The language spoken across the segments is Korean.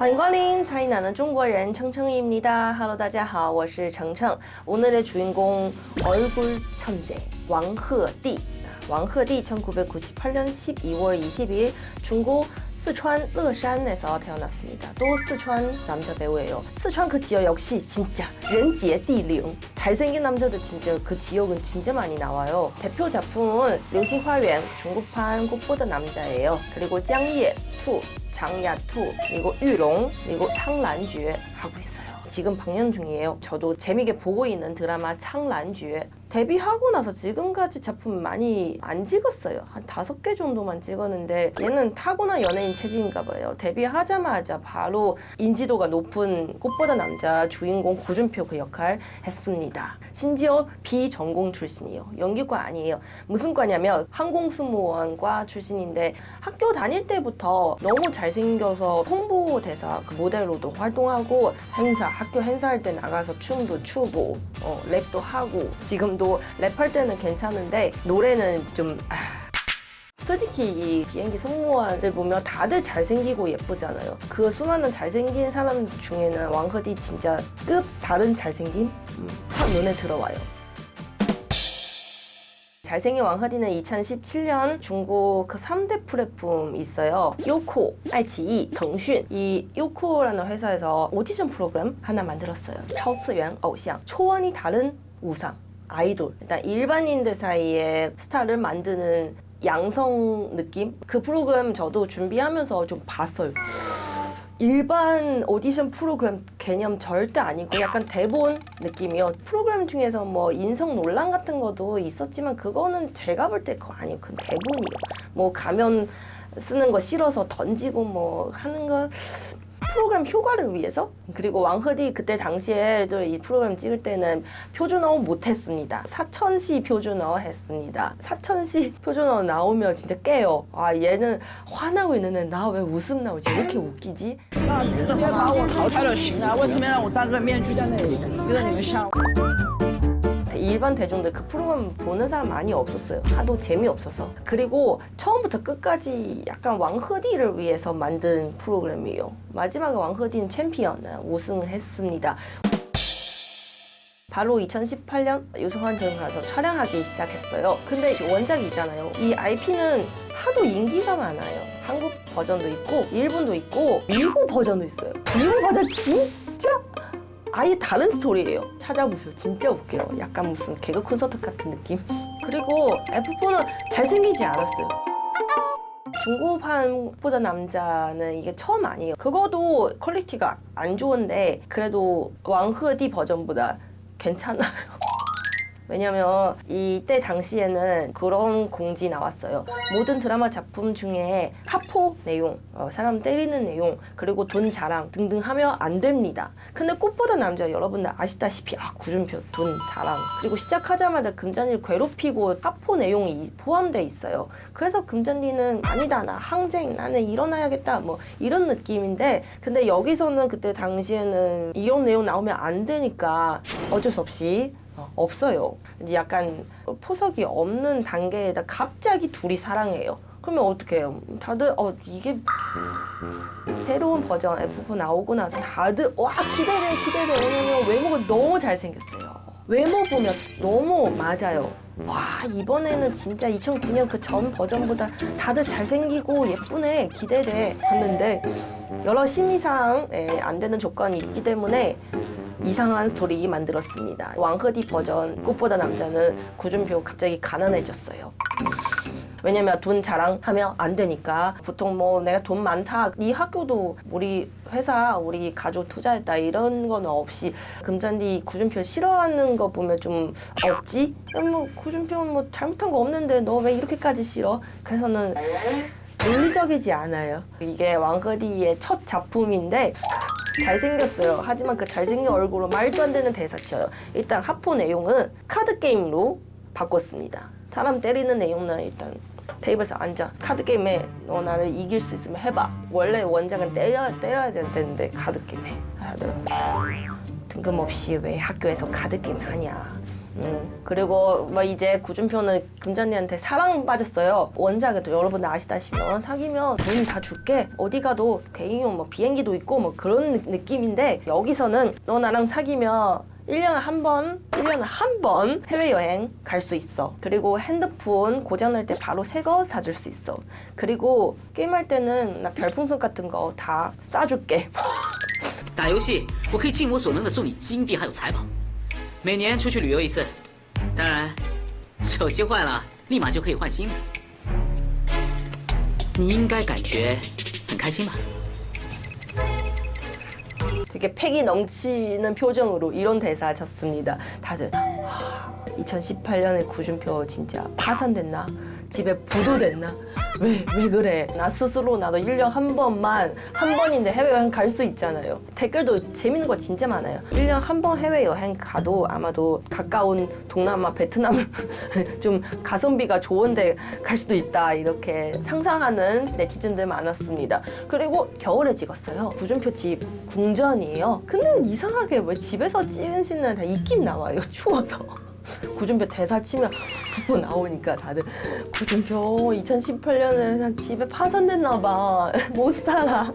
欢迎光临차이나는 중국어인 청청이입니다. Hello, 大家好，我是程程. 오늘의 주인공 얼굴 천재 왕鹤棣. 왕鹤棣 1998년 12월 20일 중국 스촨乐山에서 태어났습니다. 또 스촨 남자 배우예요. 스촨 그 지역 역시 진짜 렌지의地灵. 잘생긴 남자들 진짜 그 지역은 진짜 많이 나와요. 대표 작품은 流星花园 중국판 꽃보다 남자예요. 그리고 짱예2 장야2 그리고 유롱 그리고 창란주에 하고 있어요. 지금 방영 중이에요. 저도 재미있게 보고 있는 드라마 창란주에 데뷔하고 나서 지금까지 작품 많이 안 찍었어요. 한 5개 정도만 찍었는데 얘는 타고난 연예인 체질인가 봐요. 데뷔하자마자 바로 인지도가 높은 꽃보다 남자 주인공 고준표 그 역할 했습니다. 심지어 비전공 출신이에요. 연기과 아니에요. 무슨 과냐면 항공승무원과 출신인데 학교 다닐 때부터 너무 잘생겨서 홍보대사 그 모델로도 활동하고 학교 행사할 때 나가서 춤도 추고 랩도 하고 지금도 랩할 때는 괜찮은데 노래는 좀 솔직히 이 비행기 승무원들 보면 다들 잘생기고 예쁘잖아요. 그 수많은 잘생긴 사람 중에는 왕鹤棣 진짜 급 다른 잘생김? 확 눈에 들어와요. 잘생긴 왕鹤棣는 2017년 중국 그 3대 플랫폼 있어요. 요코, 아이치이,腾讯. 이 요코라는 회사에서 오디션 프로그램 하나 만들었어요. 超次元偶像, 초원이 다른 우상, 아이돌. 일단 일반인들 사이에 스타를 만드는 양성 느낌? 그 프로그램 저도 준비하면서 좀 봤어요. 일반 오디션 프로그램 개념 절대 아니고 약간 대본 느낌이요. 프로그램 중에서 뭐 인성 논란 같은 것도 있었지만 그거는 제가 볼 때 그거 아니에요. 그건 대본이에요. 뭐 가면 쓰는 거 싫어서 던지고 뭐 하는 거 프로그램 효과를 위해서. 그리고 왕鹤棣 그때 당시에도 이 프로그램 찍을 때는 표준어 못했습니다. 사천시 표준어 했습니다. 사천시 표준어 나오면 진짜 깨요. 아 얘는 화나고 있는데 나 왜 웃음 나오지? 왜 이렇게 웃기지? 直接把我淘汰了行啊？为什么要让我当个面具在那里逼着你们上？ 일반 대중들 그 프로그램 보는 사람 많이 없었어요. 하도 재미없어서. 그리고 처음부터 끝까지 약간 왕鹤棣를 위해서 만든 프로그램이에요. 마지막에 왕鹤棣는 챔피언 우승했습니다. 바로 2018년 유성환 들어가서 촬영하기 시작했어요. 근데 원작이 있잖아요. 이 IP는 하도 인기가 많아요. 한국 버전도 있고 일본도 있고 미국 버전도 있어요. 미국 버전 진짜 아예 다른 스토리예요. 찾아보세요. 진짜 웃겨요. 약간 무슨 개그 콘서트 같은 느낌. 그리고 F4는 잘생기지 않았어요. 중국판보다 남자는 이게 처음 아니에요. 그거도 퀄리티가 안 좋은데 그래도 왕鹤棣 버전보다 괜찮아요. 왜냐면 이때 당시에는 그런 공지 나왔어요. 모든 드라마 작품 중에 하포 내용, 사람 때리는 내용, 그리고 돈 자랑 등등 하면 안 됩니다. 근데 꽃보다 남자 여러분들 아시다시피 구준표 돈 자랑 그리고 시작하자마자 금잔디를 괴롭히고 하포 내용이 포함돼 있어요. 그래서 금잔디는 아니다 나 항쟁 나는 일어나야겠다 뭐 이런 느낌인데 근데 여기서는 그때 당시에는 이런 내용 나오면 안 되니까 어쩔 수 없이 없어요. 이제 약간 포석이 없는 단계에다 갑자기 둘이 사랑해요. 그러면 어떻게 해요? 다들 이게 새로운 버전 F4 나오고 나서 다들 와 기대돼 왜냐면 외모가 너무 잘생겼어요. 외모 보면 너무 맞아요. 와 이번에는 진짜 2009년 그 전 버전보다 다들 잘생기고 예쁘네 기대돼 했는데 여러 심의사항에 안 되는 조건이 있기 때문에 이상한 스토리 만들었습니다. 왕鹤棣 버전 꽃보다 남자는 구준표 갑자기 가난해졌어요. 왜냐면 돈 자랑하면 안 되니까 보통 뭐 내가 돈 많다 네 학교도 우리 회사 우리 가족 투자했다 이런 건 없이 금잔디 구준표 싫어하는 거 보면 좀 없지? 뭐 구준표는 뭐 잘못한 거 없는데 너 왜 이렇게까지 싫어? 그래서는 논리적이지 않아요. 이게 왕鹤棣의 첫 작품인데 잘생겼어요. 하지만 그 잘생긴 얼굴로 말도 안 되는 대사 쳐요. 일단 하포 내용은 카드 게임로 바꿨습니다. 사람 때리는 내용은 일단 테이블에서 앉아 카드 게임에 너 나를 이길 수 있으면 해봐. 원래 원작은 때려야 되는데 카드 게임 해 하더라고요. 뜬금없이 왜 학교에서 카드 게임 하냐. 그리고 뭐 이제 구준표는 금전이한테 사랑받았어요. 원작에도 여러분 아시다시피 너랑 사귀면 돈 다 줄게. 어디 가도 개인용 뭐 비행기도 있고 뭐 그런 느낌인데 여기서는 너 나랑 사귀면 1년에 한 번 해외여행 갈 수 있어. 그리고 핸드폰 고장날 때 바로 새 거 사줄 수 있어. 그리고 게임할 때는 나 별풍선 같은 거 다 쏴줄게. 打游戏，我可以尽我所能的送你金币还有财宝，每年出去旅游一次。当然，手机坏了立马就可以换新的。你应该感觉很开心吧？ 되게 패기 넘치는 표정으로 이런 대사 쳤습니다. 다들 2018년에 구준표 진짜 파산됐나? 집에 부도됐나? 왜 그래? 나 스스로 나도 1년 한 번인데 해외여행 갈 수 있잖아요. 댓글도 재밌는 거 진짜 많아요. 1년 한 번 해외여행 가도 아마도 가까운 동남아, 베트남 좀 가성비가 좋은데 갈 수도 있다 이렇게 상상하는 네티즌들 많았습니다. 그리고 겨울에 찍었어요. 구준표 집 궁전이에요. 근데 이상하게 왜 집에서 찍은 씬은 다 입김 나와요. 추워서. 구준표 대사 치면 붓고 나오니까 다들 구준표 2018년에 집에 파산됐나 봐. 못 살아.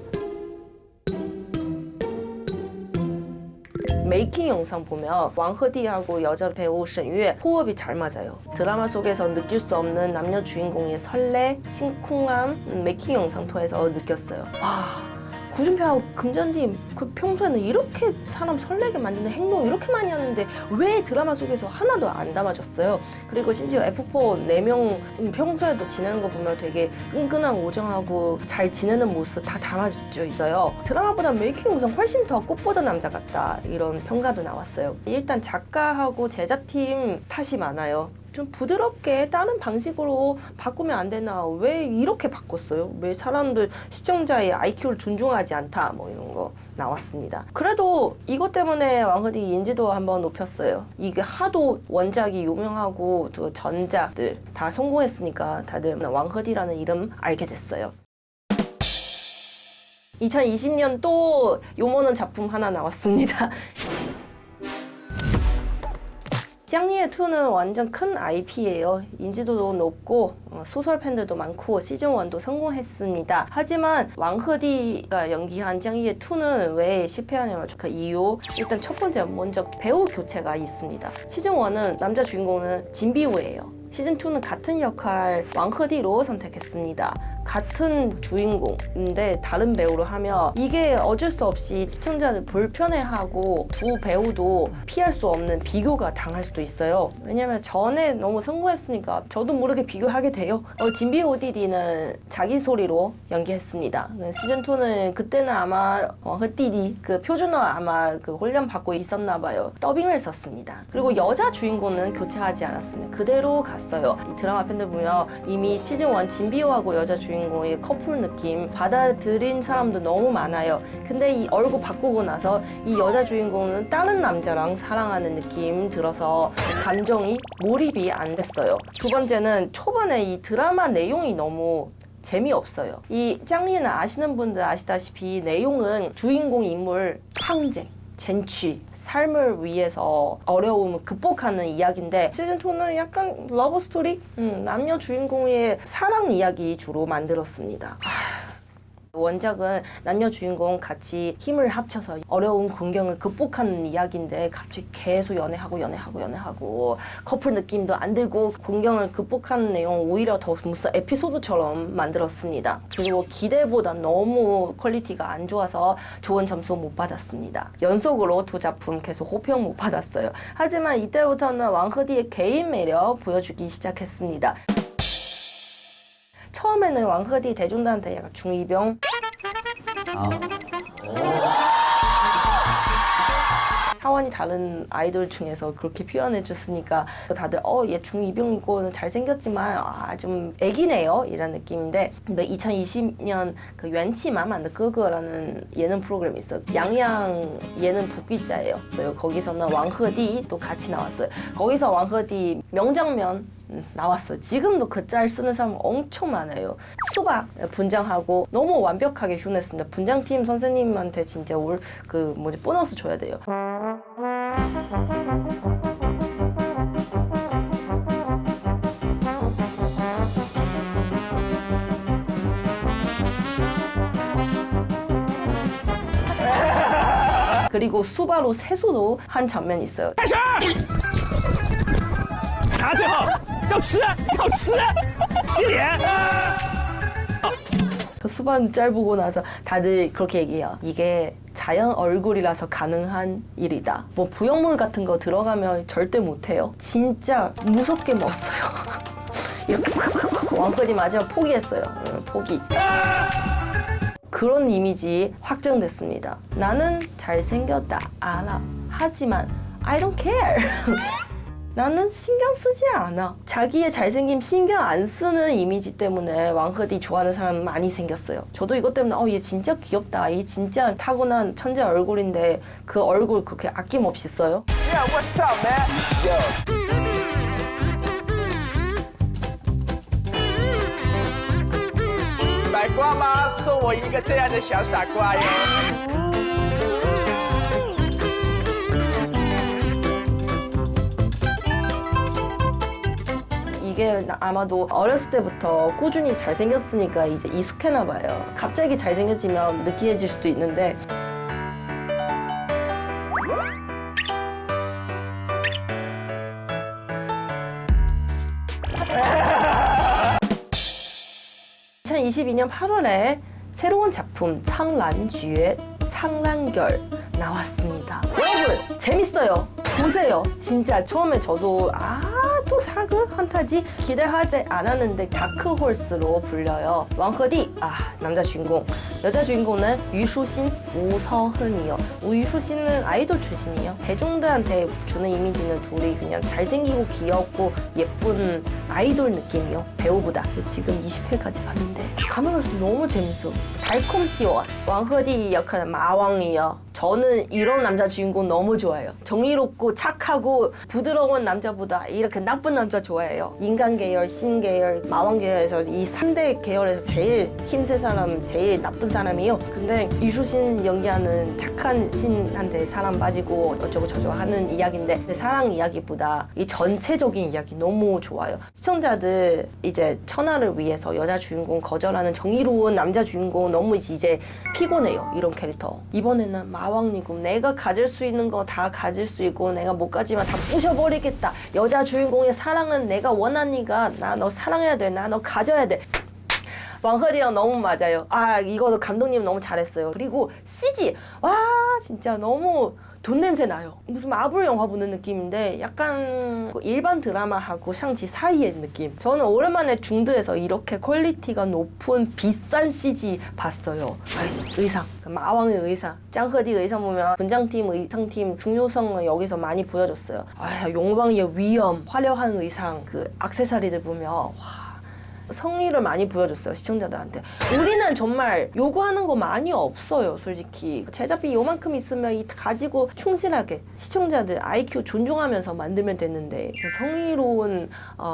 메이킹 영상 보면 왕허디하고 여자 배우沈月 호흡이 잘 맞아요. 드라마 속에서 느낄 수 없는 남녀 주인공의 설레, 심쿵함 메이킹 영상 통해서 느꼈어요. 와. 구준표하고 금전팀 그 평소에는 이렇게 사람 설레게 만드는 행동 이렇게 많이 하는데 왜 드라마 속에서 하나도 안 담아줬어요? 그리고 심지어 F4 4명 평소에도 지내는 거 보면 되게 끈끈한 오정하고 잘 지내는 모습 다 담아져 있어요. 드라마보다 메이킹 영상 훨씬 더 꽃보다 남자 같다 이런 평가도 나왔어요. 일단 작가하고 제작팀 탓이 많아요. 좀 부드럽게 다른 방식으로 바꾸면 안 되나? 왜 이렇게 바꿨어요? 왜 사람들 시청자의 IQ를 존중하지 않다? 뭐 이런 거 나왔습니다. 그래도 이것 때문에 왕허디 인지도 한번 높였어요. 이게 하도 원작이 유명하고 또 전작들 다 성공했으니까 다들 왕허디라는 이름 알게 됐어요. 2020년 또 요모는 작품 하나 나왔습니다. 짱예2는 완전 큰 IP예요. 인지도도 높고 소설 팬들도 많고 시즌1도 성공했습니다. 하지만 왕허디가 연기한 짱예2는 왜 실패하냐면 그 이유 일단 첫 번째 먼저 배우 교체가 있습니다. 시즌1은 남자 주인공은 진비우예요. 시즌2는 같은 역할 왕허디로 선택했습니다. 같은 주인공인데 다른 배우로 하면 이게 어쩔 수 없이 시청자들 불편해하고 두 배우도 피할 수 없는 비교가 당할 수도 있어요. 왜냐면 전에 너무 성공했으니까 저도 모르게 비교하게 돼요. 진비 오디디는 자기 소리로 연기했습니다. 시즌2는 그때는 아마 허디디 그 표준어 아마 그 훈련 받고 있었나 봐요. 더빙을 썼습니다. 그리고 여자 주인공은 교체하지 않았습니다. 그대로 갔어요. 이 드라마 팬들 보면 이미 시즌1 진비오하고 여자 주인공의 커플 느낌 받아들인 사람도 너무 많아요. 근데 이 얼굴 바꾸고 나서 이 여자 주인공은 다른 남자랑 사랑하는 느낌 들어서 감정이 몰입이 안 됐어요. 두 번째는 초반에 이 드라마 내용이 너무 재미없어요. 이 짱리는 아시는 분들 아시다시피 내용은 주인공 인물 항쟁, 쟁취, 삶을 위해서 어려움을 극복하는 이야기인데 시즌2는 약간 러브 스토리? 남녀 주인공의 사랑 이야기 주로 만들었습니다. 원작은 남녀 주인공 같이 힘을 합쳐서 어려운 군경을 극복하는 이야기인데 갑자기 계속 연애하고 커플 느낌도 안 들고 군경을 극복하는 내용 오히려 더 무슨 에피소드처럼 만들었습니다. 그리고 기대보다 너무 퀄리티가 안 좋아서 좋은 점수 못 받았습니다. 연속으로 두 작품 계속 호평 못 받았어요. 하지만 이때부터는 왕허디의 개인 매력 보여주기 시작했습니다. 처음에는 왕허디 대중들한테 약간 중2병 차원이 다른 아이돌 중에서 그렇게 표현해 줬으니까 다들 얘 중2병이고 잘생겼지만 좀 애기네요 이런 느낌인데 2020년 그元气满满的哥哥라는 예능 프로그램이 있어요. 양양 예능 복귀자예요. 거기서는 왕허디 또 같이 나왔어요. 거기서 왕허디 명장면 나왔어요. 지금도 그 짤 쓰는 사람 엄청 많아요. 수박 분장하고 너무 완벽하게 흉냈습니다. 분장팀 선생님한테 진짜 보너스 줘야 돼요. 그리고 수바로 세수도 한 장면이 있어요. 开始，拿最后要吃，要吃，接脸。 그 수반 짧고 나서 다들 그렇게 얘기해요. 이게 자연 얼굴이라서 가능한 일이다. 뭐 부영물 같은 거 들어가면 절대 못해요. 진짜 무섭게 먹었어요. 이렇게 왕건이 마지막 포기했어요. 포기. 그런 이미지 확정됐습니다. 나는 잘생겼다. 알아. 하지만 I don't care. 나는 신경 쓰지 않아. 자기의 잘생김 신경 안 쓰는 이미지 때문에 왕허디 좋아하는 사람 많이 생겼어요. 저도 이것 때문에 얘 진짜 귀엽다. 얘 진짜 타고난 천재 얼굴인데 그 얼굴 그렇게 아낌없이 써요. Yeah, what's up, man? Yo. 傻瓜吗？送我一个这样的小傻瓜哟。 이게 아마도 어렸을 때부터 꾸준히 잘생겼으니까 이제 익숙해나 봐요. 갑자기 잘생겨지면 느끼해질 수도 있는데 (2022년 8월에) 새로운 작품 창란주의 창란결 나왔습니다. 여러분 재밌어요. 보세요. 진짜 처음에 저도 또 사그 판타지 기대하지 않았는데 다크홀스로 불려요. 왕허디 남자 주인공, 여자 주인공은 유수신, 우서흔이요. 유수신은 아이돌 출신이에요. 대중들한테 주는 이미지는 둘이 그냥 잘생기고 귀엽고 예쁜 아이돌 느낌이요. 배우보다. 지금 20회까지 봤는데 가면 갈수록 너무 재밌어. 달콤시원. 왕허디 역할은 마왕이요. 저는 이런 남자 주인공 너무 좋아해요. 정의롭고 착하고 부드러운 남자보다 이렇게 나쁜 남자 좋아해요. 인간 계열, 신 계열, 마왕 계열에서 이 3대 계열에서 제일 흰색 사람, 제일 나쁜 사람이에요. 근데 유수신 연기하는 착한 신한테 사랑 빠지고 어쩌고 저쩌고 하는 이야기인데 사랑 이야기보다 이 전체적인 이야기 너무 좋아요. 시청자들 이제 천하를 위해서 여자 주인공 거절하는 정의로운 남자 주인공 너무 이제 피곤해요. 이런 캐릭터. 이번에는 마왕이고 내가 가질 수 있는 거 다 가질 수 있고 내가 못 가지만 다 부셔버리겠다. 여자 주인공의 사랑은 내가 원하니까 나 너 사랑해야 돼. 나 너 가져야 돼. 왕허디랑 너무 맞아요. 이거도 감독님 너무 잘했어요. 그리고 CG 진짜 너무 돈 냄새 나요. 무슨 마블 영화 보는 느낌인데 약간 일반 드라마하고 샹치 사이의 느낌. 저는 오랜만에 중드에서 이렇게 퀄리티가 높은 비싼 CG 봤어요. 의상, 마왕의 의상, 짱허디 의상 보면 분장팀, 의상팀 중요성을 여기서 많이 보여줬어요. 용왕의 위엄, 화려한 의상, 그 액세서리들 보면 성의를 많이 보여줬어요. 시청자들한테. 우리는 정말 요구하는 거 많이 없어요. 솔직히 제작비 요만큼 있으면 이 가지고 충실하게 시청자들 IQ 존중하면서 만들면 되는데 성의로운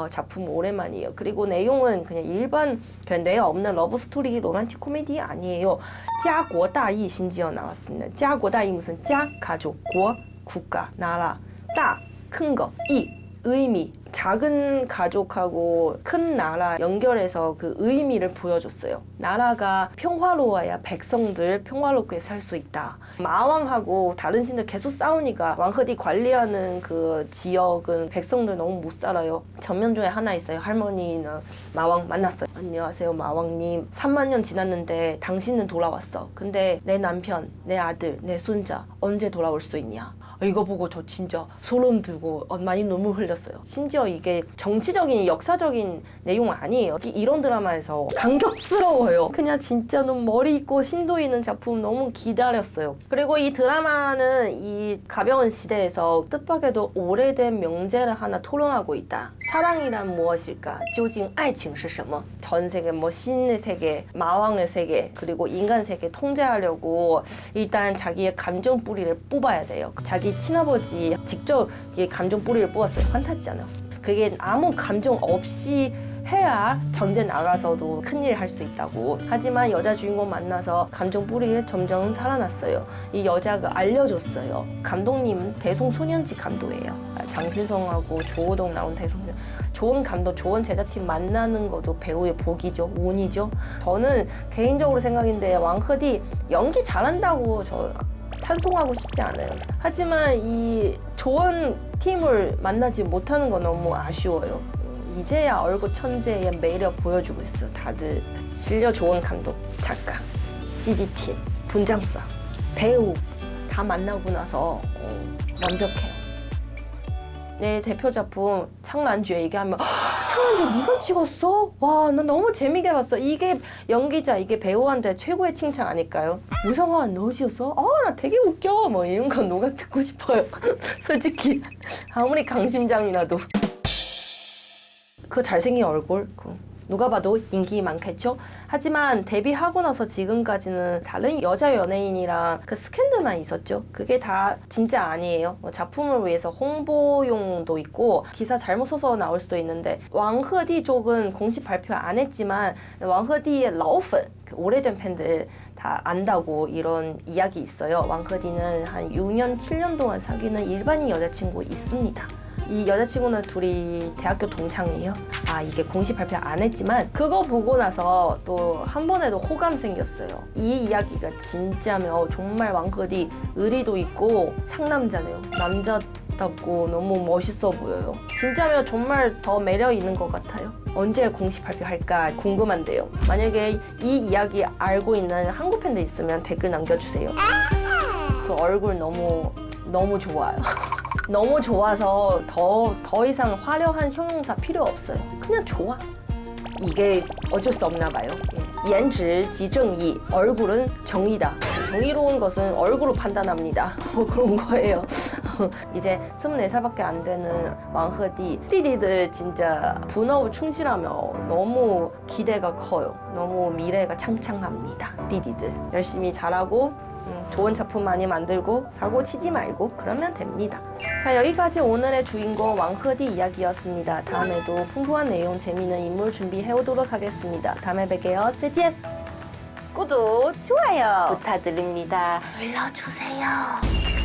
작품 오랜만이에요. 그리고 내용은 그냥 일반 뇌 없는 러브스토리 로man틱 코미디 아니에요. 자国大义 심지어 나왔습니다. 자国大义 무슨 자 가족, 国 국가, 나라, 따 큰 거, 이 의미. 작은 가족하고 큰 나라 연결해서 그 의미를 보여줬어요. 나라가 평화로워야 백성들 평화롭게 살 수 있다. 마왕하고 다른 신들 계속 싸우니까 왕허디 관리하는 그 지역은 백성들 너무 못 살아요. 장면 중에 하나 있어요. 할머니는 마왕 만났어요. 안녕하세요 마왕님. 3만 년 지났는데 당신은 돌아왔어. 근데 내 남편, 내 아들, 내 손자 언제 돌아올 수 있냐. 이거 보고 저 진짜 소름 들고 많이 눈물 흘렸어요. 심지어 이게 정치적인 역사적인 내용 아니에요. 이런 드라마에서 감격스러워요. 그냥 진짜 너무 머리 있고 심도 있는 작품 너무 기다렸어요. 그리고 이 드라마는 이 가벼운 시대에서 뜻밖에도 오래된 명제를 하나 토론하고 있다. 사랑이란 무엇일까? 究竟爱情是什么? 전 세계, 신의 세계, 마왕의 세계, 그리고 인간 세계 통제하려고 일단 자기의 감정 뿌리를 뽑아야 돼요. 자기 친아버지 직접 이 감정 뿌리를 뽑았어요. 판타지잖아요. 그게 아무 감정 없이 해야 전쟁 나가서도 큰일 할 수 있다고. 하지만 여자 주인공 만나서 감정 뿌리에 점점 살아났어요. 이 여자가 알려줬어요. 감독님 대송소년지 감독이에요. 장신성하고 조호동 나온 대송소년. 좋은 감독, 좋은 제작팀 만나는 것도 배우의 복이죠. 운이죠. 저는 개인적으로 생각인데 왕허디 연기 잘한다고 찬송하고 싶지 않아요. 하지만 이 좋은 팀을 만나지 못하는 건 너무 아쉬워요. 이제야 얼굴 천재의 매력 보여주고 있어. 다들 진짜 좋은 감독, 작가, CG팀, 분장사, 배우 다 만나고 나서 완벽해요. 내 대표 작품 창란주 얘기하면 창란주 네가 찍었어? 와, 나 너무 재미있게 봤어. 이게 연기자, 이게 배우한테 최고의 칭찬 아닐까요? 무성아, 너 찍었어? 나 되게 웃겨. 뭐 이런 거 누가 듣고 싶어요. 솔직히 아무리 강심장이라도 그 잘생긴 얼굴 누가 봐도 인기 많겠죠? 하지만 데뷔하고 나서 지금까지는 다른 여자 연예인이랑 그 스캔들만 있었죠. 그게 다 진짜 아니에요. 작품을 위해서 홍보용도 있고 기사 잘못 써서 나올 수도 있는데 왕허디 쪽은 공식 발표 안 했지만 왕허디의 라오펀 오래된 팬들 다 안다고 이런 이야기 있어요. 왕허디는 한 6년, 7년 동안 사귀는 일반인 여자친구 있습니다. 이 여자친구는 둘이 대학교 동창이에요. 이게 공식 발표 안 했지만 그거 보고 나서 또 한 번에도 호감 생겼어요. 이 이야기가 진짜면 정말 왕거디 의리도 있고 상남자네요. 남자답고 너무 멋있어 보여요. 진짜면 정말 더 매력 있는 것 같아요. 언제 공식 발표할까 궁금한데요. 만약에 이 이야기 알고 있는 한국 팬들 있으면 댓글 남겨주세요. 그 얼굴 너무 좋아요. 너무 좋아서 더 이상 화려한 형용사 필요 없어요. 그냥 좋아. 이게 어쩔 수 없나 봐요.颜值即正义, 얼굴은 정의다. 정의로운 것은 얼굴로 판단합니다. 뭐 그런 거예요. 이제 24살밖에 안 되는 왕허디 띠디들 진짜 분업 충실하며 너무 기대가 커요. 너무 미래가 창창합니다. 띠디들 열심히 잘하고 좋은 작품 많이 만들고 사고 치지 말고 그러면 됩니다. 자, 여기까지 오늘의 주인공 왕허디 이야기였습니다. 다음에도 풍부한 내용, 재미있는 인물 준비해 오도록 하겠습니다. 다음에 뵐게요. 再见. 구독, 좋아요 부탁드립니다. 눌러주세요.